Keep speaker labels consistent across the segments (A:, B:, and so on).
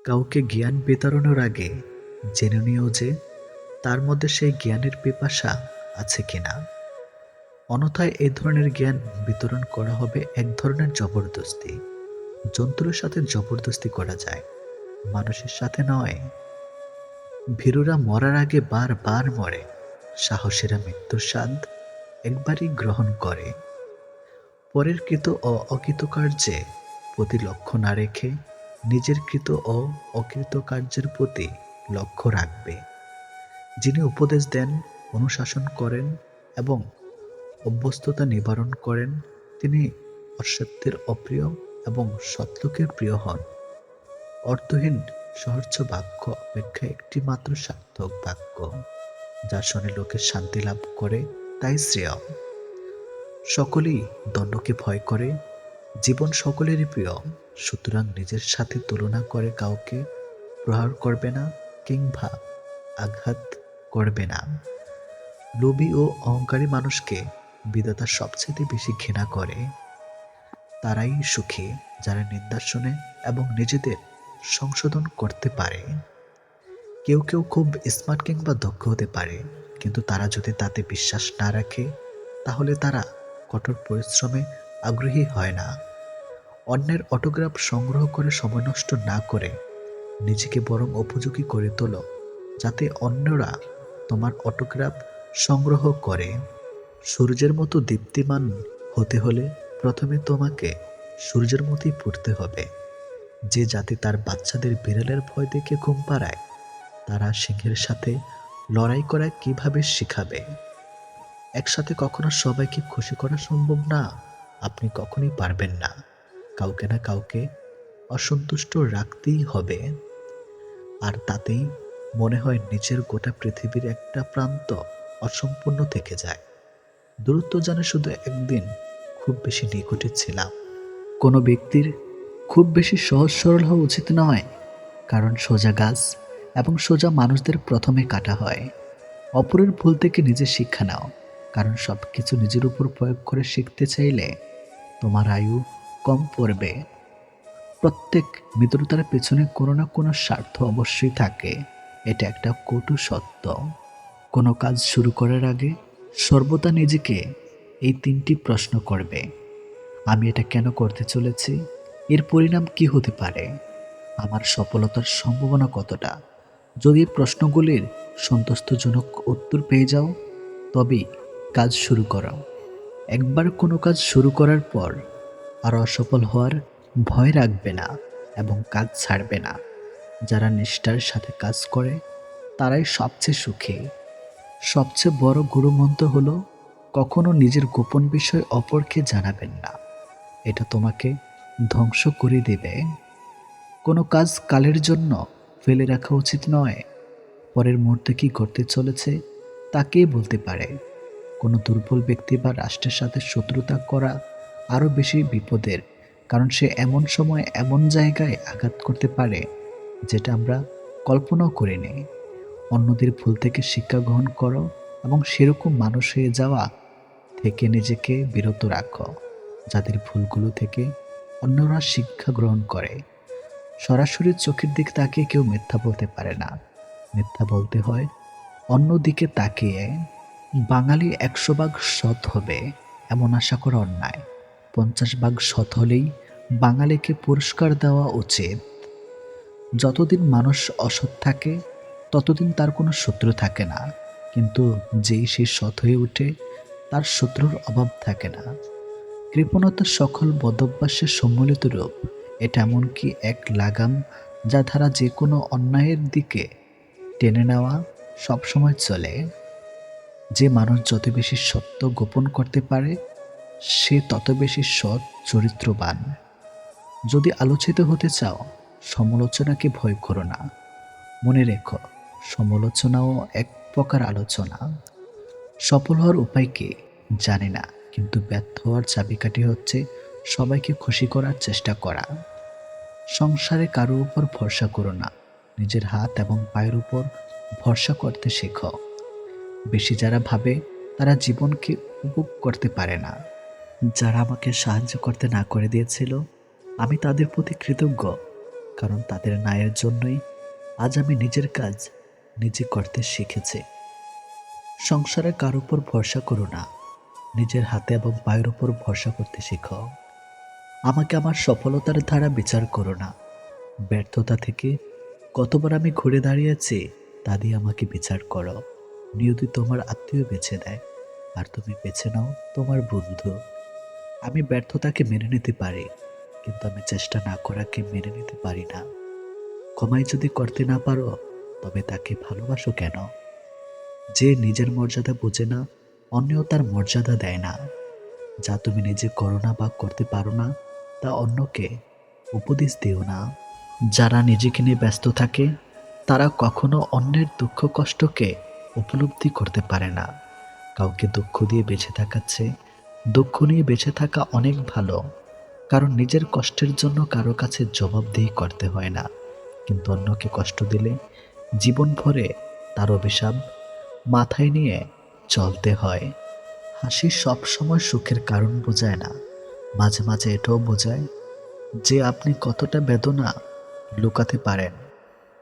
A: কাউকে জ্ঞান বিতরণের আগে জেনে নিও যে তার মধ্যে সেই জ্ঞানের পিপাসা আছে কিনা। অন্যথায় এই ধরনের জ্ঞান বিতরণ করা হবে এক ধরনের জবরদস্তি। জন্তুর সাথে জবরদস্তি করা যায়, মানুষের সাথে নয়। ভীরুরা মরার আগে বারবার মরে, সাহসীরা মৃত্যুর স্বাদ একবারই গ্রহণ করে। পরের কৃত ও অকৃতকার্যে প্রতি লক্ষ্য না রেখে নিজের কৃত ও অকৃতকার্যের প্রতি লক্ষ্য রাখবে। যিনি উপদেশ দেন, অনুশাসন করেন এবং অভ্যস্ততা নিবারণ করেন, তিনি অসত্যের অপ্রিয় এবং সৎলোকের প্রিয় হন। অর্থহীন সহস্র বাক্য অপেক্ষা একটি মাত্র সার্থক বাক্য, যা শুনে লোকের শান্তি লাভ করে, তাই শ্রেয়। সকলেই দণ্ডকে ভয় করে, জীবন সকলেরই প্রিয়। সুতরাং নিজের সাথে তুলনা করে কাউকে প্রহার করবে না কিংবা আঘাত করবে না। লোভী ও অহংকারী মানুষকে বিধাতা সবচেয়ে বেশি ঘৃণা করে। তারাই সুখী যারা নিন্দা শুনে এবং নিজেদের সংশোধন করতে পারে। কেউ কেউ খুব স্মার্ট কিংবা দক্ষ হতে পারে, কিন্তু তারা যদি তাতে বিশ্বাস না রাখে তাহলে তারা কঠোর পরিশ্রমে আগ্রহী হয় না। অন্যের অটোগ্রাফ সংগ্রহ করে সময় নষ্ট না করে নিজেকে বরং উপযোগী করে তোলো, যাতে অন্যরা তোমার অটোগ্রাফ সংগ্রহ করে। সূর্যের মতো দীপ্তিমান হতে হলে প্রথমে তোমাকে সূর্যের মতোই পড়তে হবে। যে জাতি তার বাচ্চাদের বিড়ালের ভয় দেখে ঘুম পাড়ায়, তারা সিংহের সাথে লড়াই করা কিভাবে শিখাবে? একসাথে কখনো সবাইকে খুশি করা সম্ভব না। আপনি কখনোই পারবেন না। কাউকে না কাউকে অসন্তুষ্ট রাখতেই হবে। আর তাতেই মনে হয় নিচের গোটা পৃথিবীর একটা প্রান্ত অসম্পূর্ণ থেকে যায়। দূরত্ব জানে শুধু একদিন খুব বেশি নিকটে ছিলাম। কোনো ব্যক্তির খুব বেশি সহজ সরল হওয়া উচিত নয়, কারণ সোজা গাছ এবং সোজা মানুষদের প্রথমে কাটা হয়। অপরের ভুল থেকে নিজে শিক্ষা নাও, কারণ সব কিছু নিজের উপর প্রয়োগ করে শিখতে চাইলে তোমার আয়ু কম পড়বে। প্রত্যেক মিত্রতার পেছনে কোনো না কোনো স্বার্থ অবশ্যই থাকে, এটা একটা কটু সত্য। কোনো কাজ শুরু করার আগে সর্বদা নিজেকে এই তিনটি প্রশ্ন করবে: আমি এটা কেন করতে চলেছি? এর পরিণাম কি হতে পারে? আমার সফলতার সম্ভাবনা কতটা? যদি এই প্রশ্নগুলির সন্তুষ্টজনক উত্তর পেয়ে যাও, তবেই কাজ শুরু করো। একবার কোনো কাজ শুরু করার পর আর অসফল হওয়ার ভয় রাখবে না এবং কাজ ছাড়বে না। যারা নিষ্ঠার সাথে কাজ করে তারাই সবচেয়ে সুখী। সবচেয়ে বড় গুরুমন্ত্র হলো কখনো নিজের গোপন বিষয় অপরকে জানাবেন না। এটা তোমাকে ধ্বংস করে দেবে। কোনো কাজ কালের জন্য ফেলে রাখা উচিত নয়। পরের মুহূর্তে কি ঘটতে চলেছে তা কে বলতে পারে? কোনো দুর্বল ব্যক্তি বা রাষ্ট্রের সাথে শত্রুতা করা আরও বেশি বিপদের, কারণ সে এমন সময় এমন জায়গায় আঘাত করতে পারে যেটা আমরা কল্পনাও করিনি। অন্যদের ভুল থেকে শিক্ষা গ্রহণ করো এবং সেরকম মানুষ হয়ে যাওয়া থেকে নিজেকে বিরত রাখো, যাদের ভুলগুলো থেকে অন্যরা শিক্ষা গ্রহণ করে। সরাসরি চোখের দিক তাকিয়ে কেউ মিথ্যা বলতে পারে না। মিথ্যা বলতে হয় অন্যদিকে তাকিয়ে। বাঙালি ১০০ ভাগ সৎ হবে এমন আশা করা অন্যায়। ৫০ ভাগ সৎ হলেই বাঙালিকে পুরস্কার দেওয়া উচিত। যতদিন মানুষ অসৎ থাকে ততদিন তার কোনো শত্রু থাকে না, কিন্তু যেই সে সৎ হয়ে ওঠে তার শত্রুর অভাব থাকে না। কৃপণতা সকল বদভ্যাসের সম্মিলিত রূপ। এটা এমনকি এক লাগাম যা ধারা যে কোনো অন্যায়ের দিকে টেনে নেওয়া সবসময় চলে। যে মানুষ যত বেশি সত্য গোপন করতে পারে সে তত বেশি সৎ চরিত্রবান। যদি আলোচিত হতে চাও, সমালোচনাকে ভয় করো না। মনে রেখো, সমালোচনাও এক প্রকার আলোচনা। সফল হওয়ার উপায় কি জানি না, কিন্তু ব্যর্থ হওয়ার চাবিকাঠি হচ্ছে সবাইকে খুশি করার চেষ্টা করা। সংসারে কারো উপর ভরসা করো না, নিজের হাত এবং পায়ের উপর ভরসা করতে শেখো। বেশি যারা ভাবে তারা জীবনকে উপভোগ করতে পারে না। যারা আমাকে সাহায্য করতে না করে দিয়েছিল, আমি তাদের প্রতি কৃতজ্ঞ। কারণ তাদের ন্যায়ের জন্যই আজ আমি নিজের কাজ নিজে করতে শিখেছি। সংসারে কার উপর ভরসা করো না, নিজের হাতে এবং পায়ের উপর ভরসা করতে শিখো। আমাকে আমার সফলতার ধারা বিচার করো না, ব্যর্থতা থেকে কতবার আমি ঘুরে দাঁড়িয়েছি তা দিয়ে আমাকে বিচার করো। নিয়তি তোমার আত্মীয় বেছে দেয়, আর তুমি বেছে নাও তোমার বন্ধু। আমি ব্যর্থতাকে মেনে নিতে পারি, কিন্তু আমি চেষ্টা না করাকে মেনে নিতে পারি না। ক্ষমাই যদি করতে না পারো, তবে তাকে ভালোবাসো কেন? যে নিজের মর্যাদা বোঝে না, অন্যও তার মর্যাদা দেয় না। যা তুমি নিজে করো না বা করতে পারো না, তা অন্যকে উপদেশ দিও না। যারা নিজেকে নিয়ে ব্যস্ত থাকে, তারা কখনো অন্যের দুঃখ কষ্টকে উপলব্ধি করতে পারে না। কাউকে দুঃখ দিয়ে বেঁচে থাকার চেয়ে দুঃখ নিয়ে বেঁচে থাকা অনেক ভালো। কারণ নিজের কষ্টের জন্য কারো কাছে জবাবদিহি করতে হয় না, কিন্তু অন্যকে কষ্ট দিলে জীবন ভরে তার অভিশাপ মাথায় নিয়ে চলতে হয়। হাসি সব সময় সুখের কারণ বোঝায় না, মাঝে মাঝে এটাও বোঝায় যে আপনি কতটা বেদনা লুকাতে পারেন।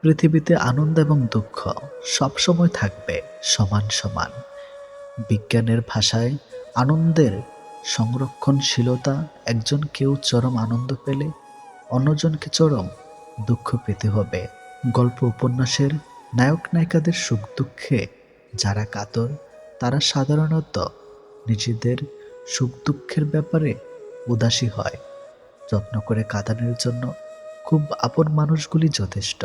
A: পৃথিবীতে আনন্দ এবং দুঃখ সবসময় থাকবে সমান সমান। বিজ্ঞানের ভাষায় আনন্দের সংরক্ষণশীলতা, একজন কেউ চরম আনন্দ পেলে অন্যজনকে চরম দুঃখ পেতে হবে। গল্প উপন্যাসের নায়ক নায়িকাদের সুখ দুঃখে যারা কাতর, তারা সাধারণত নিজেদের সুখ দুঃখের ব্যাপারে উদাসী হয়। যত্ন করে কাঁদানোর জন্য খুব আপন মানুষগুলি যথেষ্ট।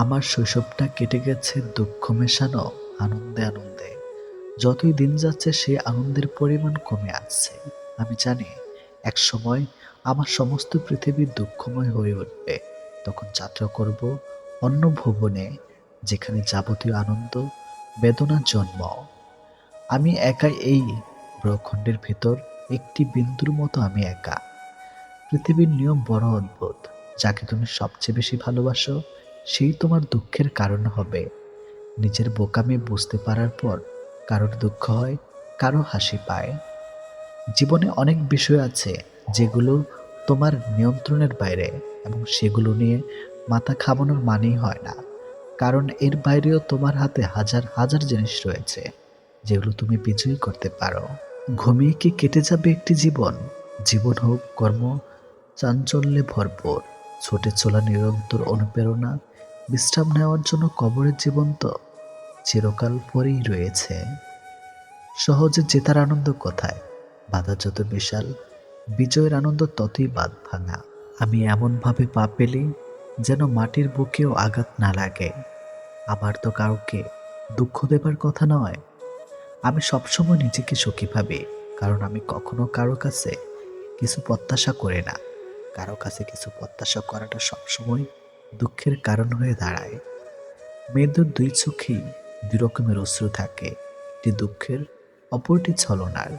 A: আমার শৈশবটা কেটে গেছে দুঃখ মেশানো আনন্দে আনন্দে। যতই দিন যাচ্ছে সেই আনন্দের পরিমাণ কমে আসছে। আমি জানি এক সময় আমার সমস্ত পৃথিবী দুঃখময় হয়ে উঠবে। তখন যাত্রা করব অন্য ভুবনে, যেখানে যাবতীয় আনন্দ বেদনার জন্ম। আমি একাই এই ব্রহ্মাণ্ডের ভেতর, একটি বিন্দুর মতো আমি একা। পৃথিবীর নিয়ম বড় অদ্ভুত। যাকে তুমি সবচেয়ে বেশি ভালোবাসো, সেই তোমার দুঃখের কারণ হবে। নিজের বোকামি বুঝতে পারার পর কারোর দুঃখ হয়, কারো হাসি পায়। জীবনে অনেক বিষয় আছে যেগুলো তোমার নিয়ন্ত্রণের বাইরে, এবং সেগুলো নিয়ে মাথা ঘামানোর মানেই হয় না। কারণ এর বাইরেও তোমার হাতে হাজার হাজার জিনিস রয়েছে যেগুলো তুমি বিজয়ী করতে পারো। ঘুমিয়ে কি কেটে যাবে একটি জীবন? জীবন হোক কর্ম চাঞ্চল্যে ভরপুর, ছুটে চলা নিরন্তর অনুপ্রেরণা। বিশ্রাম নেওয়ার জন্য কবরের জীবন তো চিরকাল পরেই রয়েছে। সহজে জেতার আনন্দ কোথায়? বাধা যত বিশাল, বিজয়ের আনন্দ ততই বাঁধ ভাঙা। আমি এমনভাবে পা পেলি যেন মাটির বুকেও আঘাত না লাগে। আমার তো কাউকে দুঃখ দেবার কথা নয়। আমি সবসময় নিজেকে সুখী ভাবি, কারণ আমি কখনো কারো কাছে কিছু প্রত্যাশা করি না। কারো কাছে কিছু প্রত্যাশা করাটা সবসময় দুঃখের কারণ হয়ে দাঁড়ায়। মেয়েদের দুই চোখেই দুই রকমের অশ্রু থাকে, একটি দুঃখের, অপরটি ছলনার।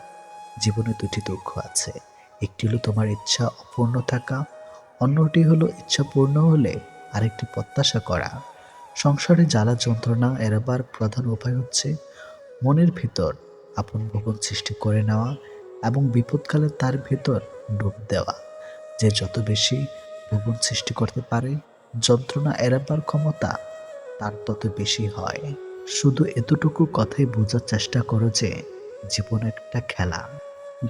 A: জীবনে দুটি দুঃখ আছে, একটি হলো তোমার ইচ্ছা অপূর্ণ থাকা, অন্যটি হলো ইচ্ছা পূর্ণ হলে আরেকটি প্রত্যাশা করা। সংসারে জ্বালা যন্ত্রণা এড়াবার প্রধান উপায় হচ্ছে মনের ভিতর আপন ভুবন সৃষ্টি করে নেওয়া এবং বিপদকালে তার ভিতর ডুব দেওয়া। যে যত বেশি ভুবন সৃষ্টি করতে পারে, যন্ত্রণা এড়াবার ক্ষমতা তার তত বেশি হয়। শুধু এতটুকু কথাই বোঝার চেষ্টা করো যে জীবন একটা খেলা।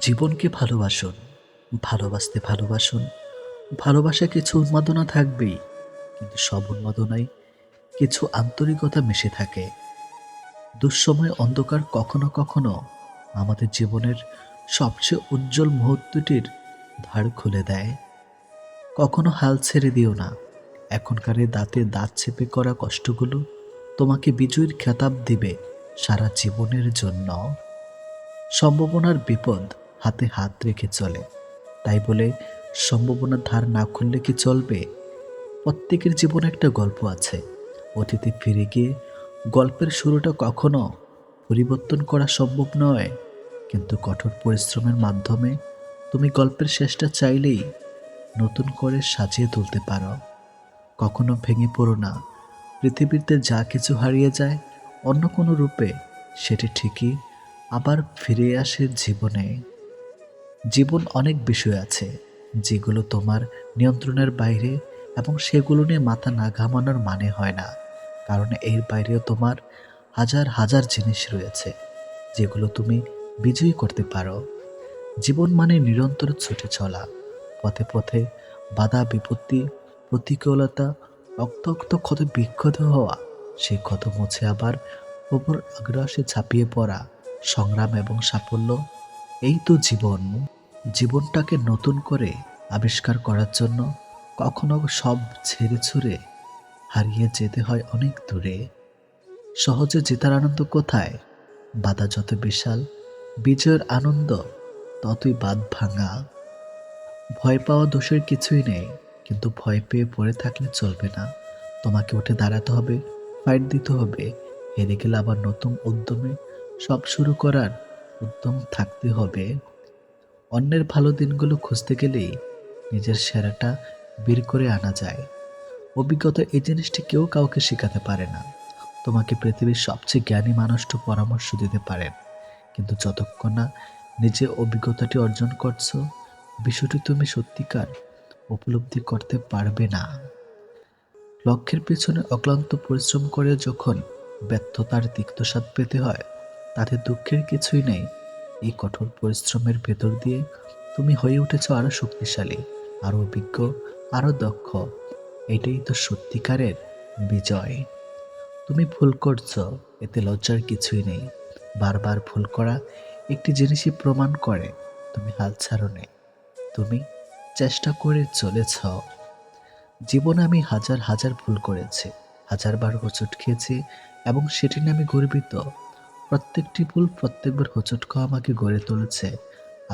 A: জীবনকে ভালোবাসুন, ভালোবাসতে ভালোবাসুন। ভালোবাসা কিছু উন্মাদনা থাকবেই, কিন্তু সব উন্মাদনায় কিছু আন্তরিকতা মিশে থাকে। দুঃসময় অন্ধকার কখনো কখনো আমাদের জীবনের সবচেয়ে উজ্জ্বল মুহূর্তটির ধার খুলে দেয়। কখনো হাল ছেড়ে দিও না। এখনকার এই দাঁতে দাঁত চেপে করা কষ্টগুলো তোমাকে বিজয়ীর খেতাব দিবে সারা জীবনের জন্য। সম্ভাবনার বিপদ হাতে হাত রেখে চলে, তাই বলে সম্ভাবনার ধার না খুললে কি চলবে? প্রত্যেকের জীবনে একটা গল্প আছে। অতীতে ফিরে গিয়ে গল্পের শুরুটা কখনো পরিবর্তন করা সম্ভব নয়, কিন্তু কঠোর পরিশ্রমের মাধ্যমে তুমি গল্পের শেষটা চাইলেই নতুন করে সাজিয়ে তুলতে পারো। কখনো ভেঙে পড়ো না। পৃথিবীতে যা কিছু হারিয়ে যায়, অন্য কোনো রূপে সেটি ঠিকই আবার ফিরে আসে জীবনে। জীবন অনেক বিষয় আছে যেগুলো তোমার নিয়ন্ত্রণের বাইরে, এবং সেগুলো নিয়ে মাথা না ঘামানোর মানে হয় না, কারণ এর বাইরেও তোমার হাজার হাজার জিনিস রয়েছে যেগুলো তুমি বিজয়ী করতে পারো। জীবন মানে নিরন্তর ছুটে চলা, পথে পথে বাধা বিপত্তি, প্রতিকূলতা, রক্তাক্ত ক্ষত বিক্ষত হওয়া, সেই ক্ষত মুছে আবার প্রবল আগ্রাসে ঝাঁপিয়ে পড়া, সংগ্রাম এবং সাফল্য, এই তো জীবন। জীবনটাকে নতুন করে আবিষ্কার করার জন্য কখনো সব ছেড়ে ছুড়ে হারিয়ে যেতে হয় অনেক দূরে। সহজে জেতার আনন্দ কোথায়? বাধা যত বিশাল, বিজয়ের আনন্দ ততই বাঁধ ভাঙা। ভয় পাওয়া দোষের কিছুই নেই, কিন্তু ভয় পেয়ে পড়ে থাকলে চলবে না। তোমাকে উঠে দাঁড়াতে হবে, ফাইট দিতে হবে। হেরে গেলে আবার নতুন উদ্যমে সব শুরু করার উদ্যম থাকতে হবে। অন্যের ভালো দিনগুলো খুঁজতে গেলেই নিজের সেরাটা বের করে আনা যায়। অভিজ্ঞতা এই জিনিসটি কেউ কাউকে শেখাতে পারে না। তোমাকে পৃথিবীর সবচেয়ে জ্ঞানী মানুষটি পরামর্শ দিতে পারেন, কিন্তু যতক্ষণ না নিজে অভিজ্ঞতাটি অর্জন করছো, বিষয়টি তুমি সত্যিকার উপলব্ধি করতে পারবে না। লক্ষ্যের পেছনে অক্লান্ত পরিশ্রম করে যখন ব্যর্থতার তিক্তস্বাদ পেতে হয়, তাতে দুঃখের কিছুই নেই। এই কঠোর পরিশ্রমের ভেতর দিয়ে তুমি হয়ে উঠেছ আরো শক্তিশালী, আরো অভিজ্ঞ, আরো দক্ষ। এটাই তো সত্যিকারের বিজয়। তুমি ভুল করছো, এতে লজ্জার কিছুই নেই। বারবার ভুল করা একটি জিনিসই প্রমাণ করে তুমি হাল ছাড়োনি, তুমি চেষ্টা করে চলেছ। জীবনে আমি হাজার হাজার ভুল করেছি, হাজারবার হোঁচট খেয়েছি, এবং সেটি নিয়ে আমি গর্বিত। প্রত্যেকটি ভুল, প্রত্যেকবার হোঁচট খাওয়া আমাকে গড়ে তুলেছে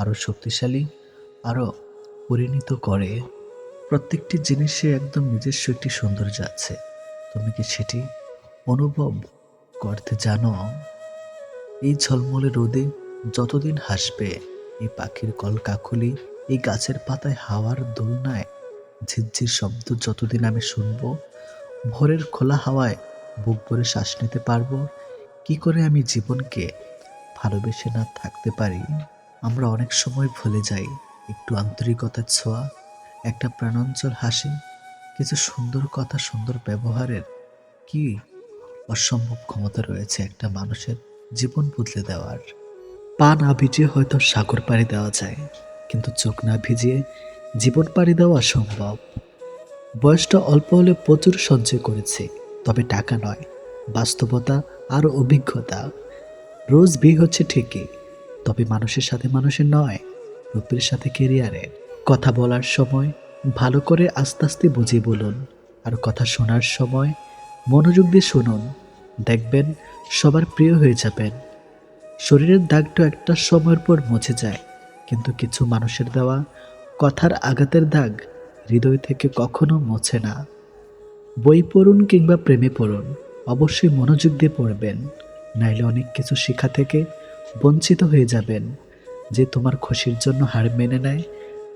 A: আরো শক্তিশালী, আরো পরিণত করে। প্রত্যেকটি জিনিসে একদম নিজস্ব একটি সৌন্দর্য আছে। তুমি কি সেটি অনুভব করতে জানো? এই ঝলমলে রোদে যতদিন হাসবে, এই পাখির কলকাকলি, এই গাছের পাতায় হাওয়ার দোলনায় ঝিরঝির শব্দ যতদিন আমি শুনবো, ভোরের খোলা হাওয়ায় বুক ভরে শ্বাস নিতে পারবো, কি করে আমি জীবনকে ভালোবেসে না থাকতে পারি? আমরা অনেক সময় ভুলে যাই একটু আন্তরিকতার ছোঁয়া, একটা প্রাণঞ্চল হাসি, কিছু সুন্দর কথা, সুন্দর ব্যবহারের কি অসম্ভব ক্ষমতা রয়েছে একটা মানুষের জীবন বদলে দেওয়ার। পা না ভিজিয়ে হয়তো সাগর পাড়ি দেওয়া যায়, কিন্তু চোখ না ভিজিয়ে জীবন পাড়ি দেওয়া অসম্ভব। বয়সটা অল্প হলে প্রচুর সঞ্চয় করেছি, তবে টাকা নয়, বাস্তবতা আর অভিজ্ঞতা। রোজ বিয়ে হচ্ছে ঠিকই, তবে মানুষের সাথে মানুষের নয়, রূপের সাথে কেরিয়ারের। কথা বলার সময় ভালো করে আস্তে আস্তে বুঝিয়ে বলুন, আর কথা শোনার সময় মনোযোগ দিয়ে শুনুন। দেখবেন সবার প্রিয় হয়ে যাবেন। শরীরের দাগটা একটা সময়ের পর মুছে যায়, কিন্তু কিছু মানুষের দেওয়া কথার আঘাতের দাগ হৃদয় থেকে কখনো মোছে না। বই পড়ুন কিংবা প্রেমে পড়ুন, অবশ্যই মনোযোগ দিয়ে পড়বেন, নাইলে অনেক কিছু শেখা থেকে বঞ্চিত হয়ে যাবেন। যে তোমার খুশির জন্য হার মেনে নেয়,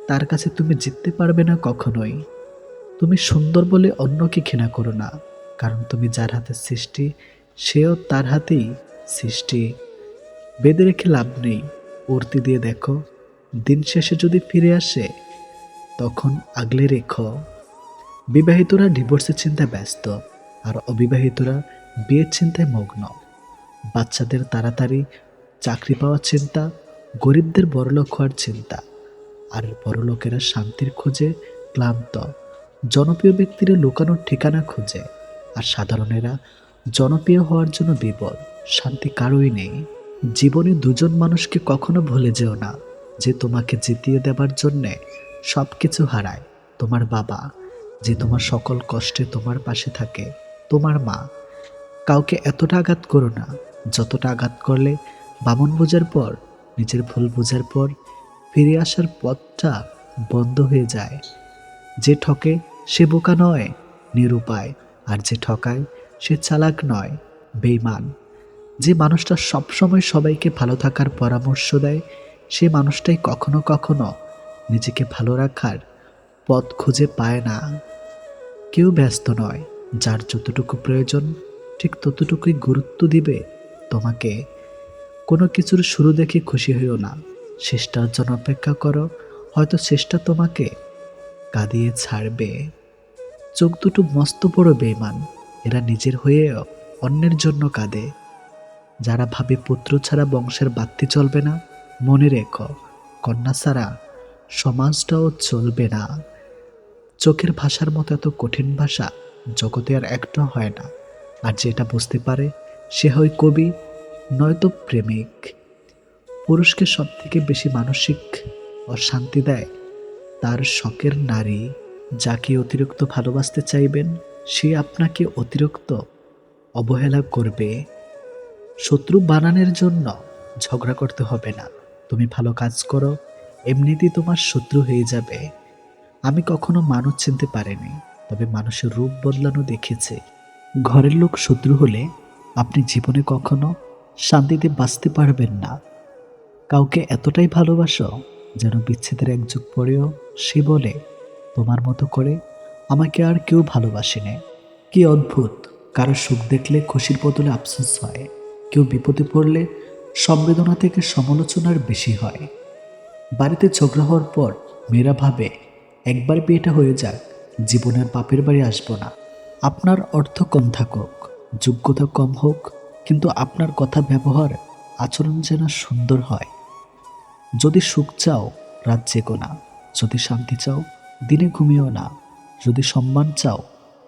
A: তার কাছে তুমি জিততে পারবে না কখনোই। তুমি সুন্দর বলে অন্যকে ঘৃণা করো না, কারণ তুমি যার হাতে সৃষ্টি, সেও তার হাতেই সৃষ্টি। বেঁধে রেখে লাভ নেই, উড়তি দিয়ে দেখো, দিন শেষে যদি ফিরে আসে তখন আগলে রেখো। বিবাহিতরা ডিভোর্সের চিন্তায় ব্যস্ত, আর অবিবাহিতরা বিয়ের চিন্তায় মগ্ন। বাচ্চাদের তাড়াতাড়ি চাকরি পাওয়ার চিন্তা, গরিবদের বড়লোক হওয়ার চিন্তা, আর বড়লোকেরা শান্তির খোঁজে ক্লান্ত। জনপ্রিয় ব্যক্তিরা লুকানোর ঠিকানা খোঁজে, আর সাধারণেরা জনপ্রিয় হওয়ার জন্য বিবল। শান্তি কারোই নেই। জীবনে দুজন মানুষকে কখনো ভুলে যেও না, যে তোমাকে জিতিয়ে দেবার জন্যে সব কিছু হারায়। তোমার বাবা, যে তোমার সকল কষ্টে তোমার পাশে থাকে। তোমার মা। কাউকে এতটা আঘাত করো না যতটা আঘাত করলে বামন বোঝার পর, নিজের ভুল বোঝার পর ফিরে আসার পথটা বন্ধ হয়ে যায়। যে ঠকে সে বোকা নয়, নিরুপায়। আর যে ঠকায় সে চালাক নয়, বেঈমান। যে মানুষটা সবসময় সবাইকে ভালো থাকার পরামর্শ দেয়, সে মানুষটাই কখনো কখনো নিজেকে ভালো রাখার পথ খুঁজে পায় না। কেউ ব্যস্ত নয়, যার যতটুকু প্রয়োজন ঠিক ততটুকুই গুরুত্ব দিবে তোমাকে। কোনো কিছুর শুরু দেখে খুশি হইও না, শেষটার জন্য অপেক্ষা করো, হয়তো শেষটা তোমাকে কাঁদিয়ে ছাড়বে। চোখ দুটো মস্ত বড় বেঈমান। এরা নিজের হয়ে অন্যের জন্য কাঁদে। যারা ভাবে পুত্র ছাড়া বংশের বাত্তি চলবে না, মনে রেখো কন্যা ছাড়া সমাজটাও চলবে না। চোখের ভাষার মতো এত কঠিন ভাষা জগতে আর একটা হয় না। আর যেটা বুঝতে পারে সে হয় কবি, নয়তো প্রেমিক। পুরুষকে সব থেকে বেশি মানসিক অশান্তি দেয় তার শখের নারী। যাকে অতিরিক্ত ভালোবাসতে চাইবেন সে আপনাকে অতিরিক্ত অবহেলা করবে। শত্রু বানানোর জন্য ঝগড়া করতে হবে না। তুমি ভালো কাজ করো, এমনিতেই তোমার শত্রু হয়ে যাবে। আমি কখনো মানুষ চিনতে পারিনি, তবে মানুষের রূপ বদলানো দেখেছি। ঘরের লোক শত্রু হলে আপনি জীবনে কখনো শান্তিতে বাঁচতে পারবেন না। কাউকে এতটাই ভালোবাসো যেন বিচ্ছেদের এক যুগ পরেও সে বলে, তোমার মতো করে আমাকে আর কেউ ভালোবাসেনি। কি অদ্ভুত! কারো সুখ দেখলে খুশির বদলে আফসোস হয়, কেউ বিপদে পড়লে সংবেদনা থেকে সমালোচনার বেশি হয়। বাড়িতে ঝগড়া হওয়ার পর মেয়েরা ভাবে একবার বিয়েটা হয়ে যাক, জীবনের বাপের বাড়ি আসবো না। আপনার অর্থ কম থাকুক, যোগ্যতা কম হোক, কিন্তু আপনার কথা, ব্যবহার, আচরণ যেন সুন্দর হয়। যদি সুখ চাও রাত জেগো না, যদি শান্তি চাও দিনে ঘুমিও না, যদি সম্মান চাও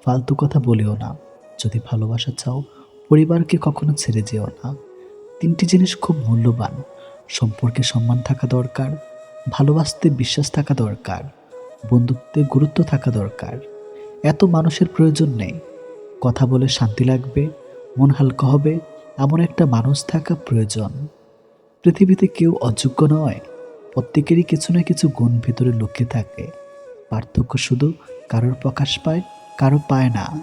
A: ফালতু কথা বলিও না, যদি ভালোবাসা চাও পরিবারকে কখনো ছেড়ে যেও না। তিনটি জিনিস খুব মূল্যবান। সম্পর্কে সম্মান থাকা দরকার, ভালোবাসতে বিশ্বাস থাকা দরকার, বন্ধুত্বে গুরুত্ব থাকা দরকার। এত মানুষের প্রয়োজন নেই। কথা বলে শান্তি লাগবে, মন হালকা হবে, এমন একটা মানুষ থাকা প্রয়োজন। পৃথিবীতে কেউ অযোগ্য নয়, প্রত্যেকেরই কিছু না কিছু গুণ ভিতরে লুকিয়ে থাকে। পার্থক্য শুধু কারোর প্রকাশ পায়, কারো পায় না।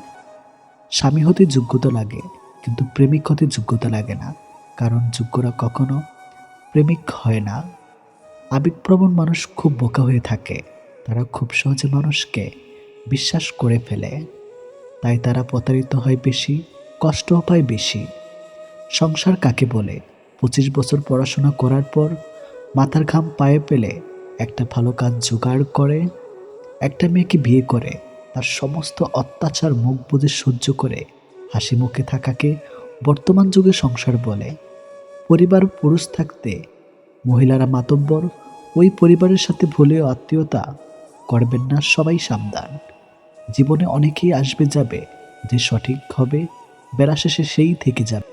A: স্বামী হতে যোগ্যতা লাগে, কিন্তু প্রেমিক হতে যোগ্যতা লাগে না, কারণ যোগ্যরা কখনো প্রেমিক হয় না। আবেগপ্রবণ মানুষ খুব বোকা হয়ে থাকে। তারা খুব সহজে মানুষকে বিশ্বাস করে ফেলে, তাই তারা প্রতারিত হয় বেশি, কষ্টও পায় বেশি। সংসার কাকে বলে? 25 বছর পড়াশোনা করার পর মাথার ঘাম পায়ে পেলে একটা ভালো কাজ জোগাড় করে একটা মেয়েকে বিয়ে করে তার সমস্ত অত্যাচার মুখ বুজে সহ্য করে হাসি মুখে থাকাকে বর্তমান যুগে সংসার বলে। পরিবার পুরুষ থাকতে মহিলারা মাতব্বর, ওই পরিবারের সাথে ভুলেও আত্মীয়তা করবেন না, সবাই সাবধান। জীবনে অনেকেই আসবে যাবে, যে সঠিক হবে বেলা শেষে সেই থেকে যাবে।